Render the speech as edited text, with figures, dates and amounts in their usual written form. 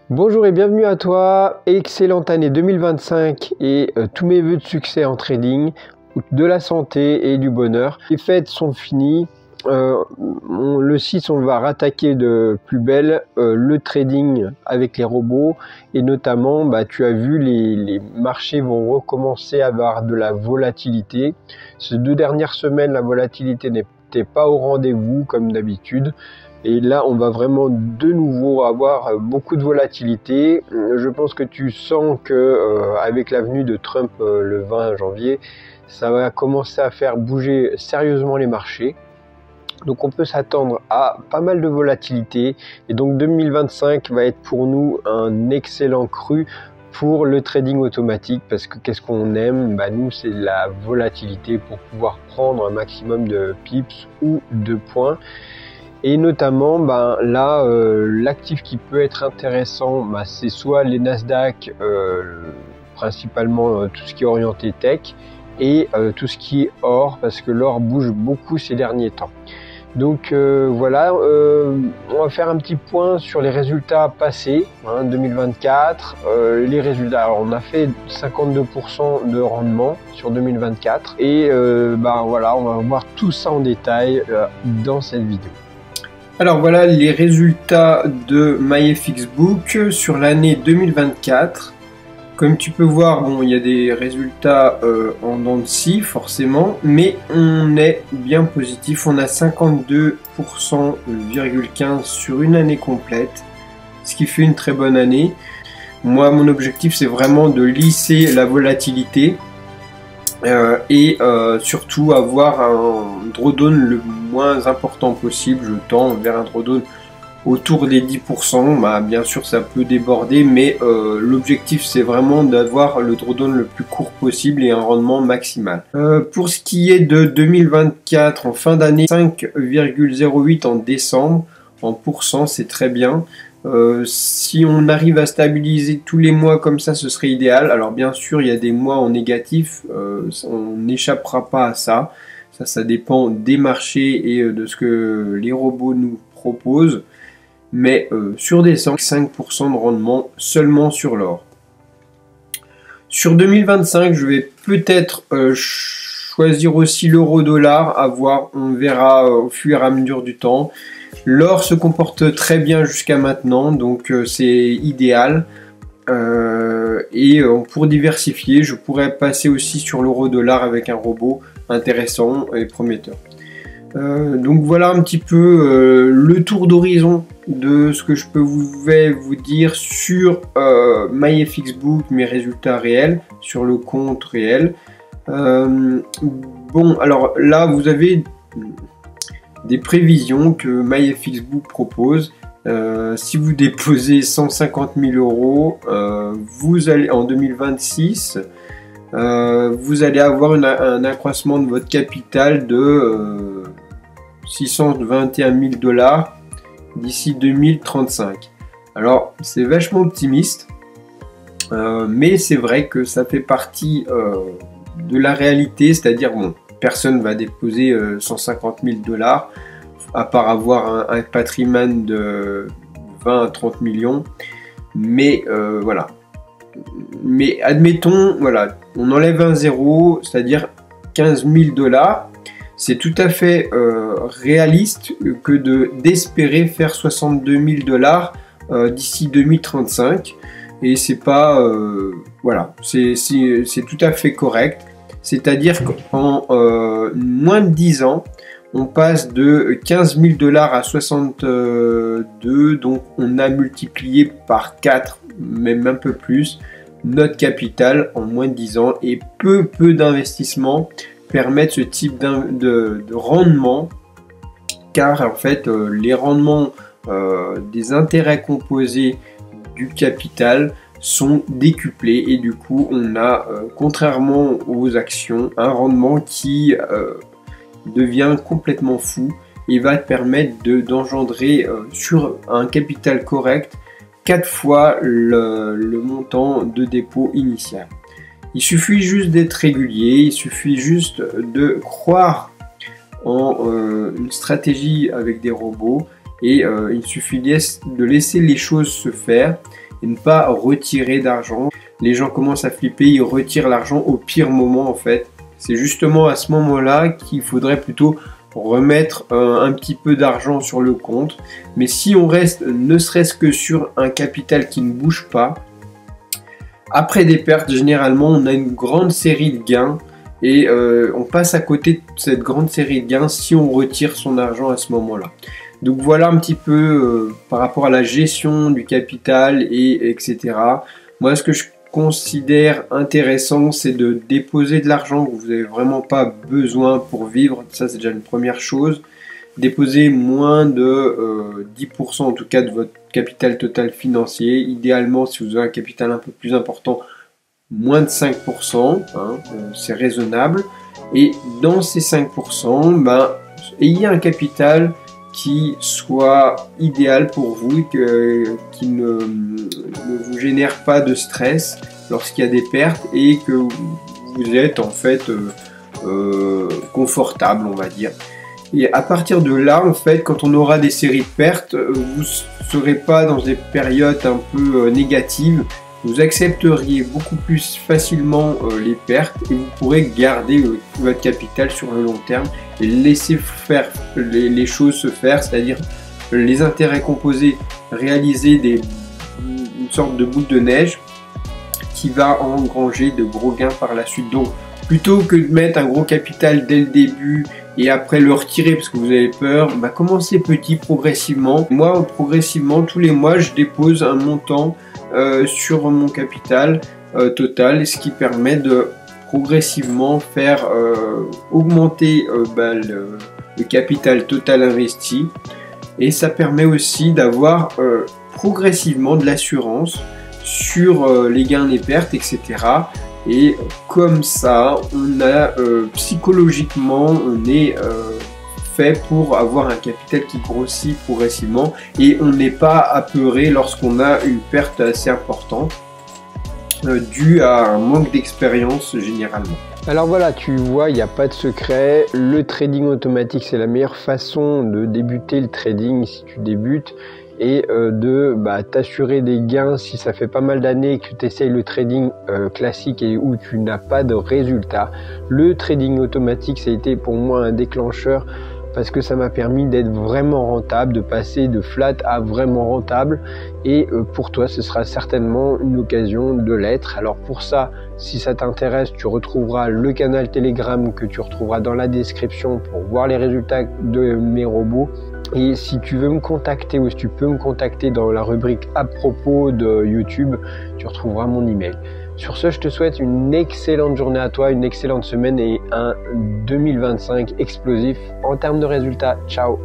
Bonjour et bienvenue à toi, excellente année 2025 et tous mes vœux de succès en trading, de la santé et du bonheur. Les fêtes sont finies, le site on va rattaquer de plus belle, le trading avec les robots et notamment tu as vu les marchés vont recommencer à avoir de la volatilité. Ces 2 dernières semaines la volatilité n'était pas au rendez-vous comme d'habitude. Et là, on va vraiment de nouveau avoir beaucoup de volatilité. Je pense que tu sens que avec la venue de Trump le 20 janvier, ça va commencer à faire bouger sérieusement les marchés. Donc on peut s'attendre à pas mal de volatilité. Et donc 2025 va être pour nous un excellent cru pour le trading automatique, parce que qu'est-ce qu'on aime? Nous, c'est la volatilité pour pouvoir prendre un maximum de pips ou de points. Et notamment, là, l'actif qui peut être intéressant, c'est soit les Nasdaq, principalement tout ce qui est orienté tech, et tout ce qui est or, parce que l'or bouge beaucoup ces derniers temps. Donc voilà, on va faire un petit point sur les résultats passés, 2024. Les résultats, alors on a fait 52% de rendement sur 2024, et voilà, on va voir tout ça en détail dans cette vidéo. Alors voilà les résultats de MyFXBook sur l'année 2024. Comme tu peux voir, il y a des résultats en dents de scie forcément, mais on est bien positif. On a 52,15% sur une année complète, ce qui fait une très bonne année. Moi, mon objectif, c'est vraiment de lisser la volatilité et surtout avoir un drawdown le moins important possible. Je tends vers un drawdown autour des 10%, bien sûr ça peut déborder, mais l'objectif c'est vraiment d'avoir le drawdown le plus court possible et un rendement maximal. Pour ce qui est de 2024 en fin d'année, 5,08 en décembre, en pourcent c'est très bien. Si on arrive à stabiliser tous les mois comme ça, ce serait idéal. Alors bien sûr il y a des mois en négatif, on n'échappera pas à ça. Ça dépend des marchés et de ce que les robots nous proposent. Mais sur décembre, 5% de rendement seulement sur l'or. Sur 2025, je vais peut-être choisir aussi l'euro-dollar, à voir, on verra au fur et à mesure du temps. L'or se comporte très bien jusqu'à maintenant, donc c'est idéal. Et pour diversifier, je pourrais passer aussi sur l'euro-dollar avec un robot intéressant et prometteur. Donc voilà un petit peu le tour d'horizon de ce que je vais vous dire sur MyFXBook, mes résultats réels, sur le compte réel. Alors là vous avez des prévisions que MyFXBook propose. Si vous déposez 150 000 €, vous allez en 2026, vous allez avoir un accroissement de votre capital de 621 000 $ d'ici 2035. Alors c'est vachement optimiste, mais c'est vrai que ça fait partie de la réalité, c'est-à-dire personne va déposer 150 000 $, à part avoir un patrimoine de 20 à 30 millions, mais voilà. Mais admettons, voilà, on enlève un zéro, c'est-à-dire 15 000 $. C'est tout à fait réaliste que d'espérer faire 62 000 $ d'ici 2035. Et c'est pas... voilà, c'est tout à fait correct. C'est-à-dire qu'en moins de 10 ans, on passe de 15 000 $ à 62, donc on a multiplié par 4, même un peu plus, notre capital en moins de 10 ans, et peu d'investissements permettent ce type de rendement, car en fait les rendements des intérêts composés du capital sont décuplés, et du coup on a contrairement aux actions un rendement qui devient complètement fou et va te permettre d'engendrer sur un capital correct 4 fois le montant de dépôt initial. Il suffit juste d'être régulier, il suffit juste de croire en une stratégie avec des robots, et il suffit de laisser les choses se faire et ne pas retirer d'argent. Les gens commencent à flipper, ils retirent l'argent au pire moment en fait. C'est justement à ce moment-là qu'il faudrait plutôt remettre un petit peu d'argent sur le compte. Mais si on reste ne serait-ce que sur un capital qui ne bouge pas, après des pertes, généralement, on a une grande série de gains et on passe à côté de cette grande série de gains si on retire son argent à ce moment-là. Donc voilà un petit peu par rapport à la gestion du capital et etc. Moi, ce que je considère intéressant, c'est de déposer de l'argent que vous n'avez vraiment pas besoin pour vivre. Ça, c'est déjà une première chose. Déposer moins de 10% en tout cas de votre capital total financier. Idéalement, si vous avez un capital un peu plus important, moins de 5%, hein, c'est raisonnable. Et dans ces 5%, ayez un capital qui soit idéal pour vous, qui ne vous génère pas de stress lorsqu'il y a des pertes et que vous êtes en fait confortable, on va dire. Et à partir de là, en fait, quand on aura des séries de pertes, vous ne serez pas dans des périodes un peu négatives. Vous accepteriez beaucoup plus facilement les pertes et vous pourrez garder votre capital sur le long terme et laisser faire les choses se faire, c'est-à-dire les intérêts composés, réaliser une sorte de boule de neige qui va engranger de gros gains par la suite. Donc, plutôt que de mettre un gros capital dès le début et après le retirer parce que vous avez peur, commencez petit, progressivement. Moi, progressivement, tous les mois, je dépose un montant sur mon capital total, ce qui permet de progressivement faire augmenter le capital total investi. Et ça permet aussi d'avoir progressivement de l'assurance sur les gains, les pertes, etc. Et comme ça, on a psychologiquement, on est fait pour avoir un capital qui grossit progressivement et on n'est pas apeuré lorsqu'on a une perte assez importante due à un manque d'expérience généralement. Alors voilà, tu vois, il n'y a pas de secret. Le trading automatique, c'est la meilleure façon de débuter le trading si tu débutes et de t'assurer des gains si ça fait pas mal d'années que tu essayes le trading classique et où tu n'as pas de résultat. Le trading automatique, ça a été pour moi un déclencheur parce que ça m'a permis d'être vraiment rentable, de passer de flat à vraiment rentable et pour toi ce sera certainement une occasion de l'être. Alors pour ça, si ça t'intéresse, tu retrouveras le canal Telegram que tu retrouveras dans la description pour voir les résultats de mes robots. Et si tu veux me contacter ou si tu peux me contacter dans la rubrique à propos de YouTube, tu retrouveras mon email. Sur ce, je te souhaite une excellente journée à toi, une excellente semaine et un 2025 explosif en termes de résultats. Ciao!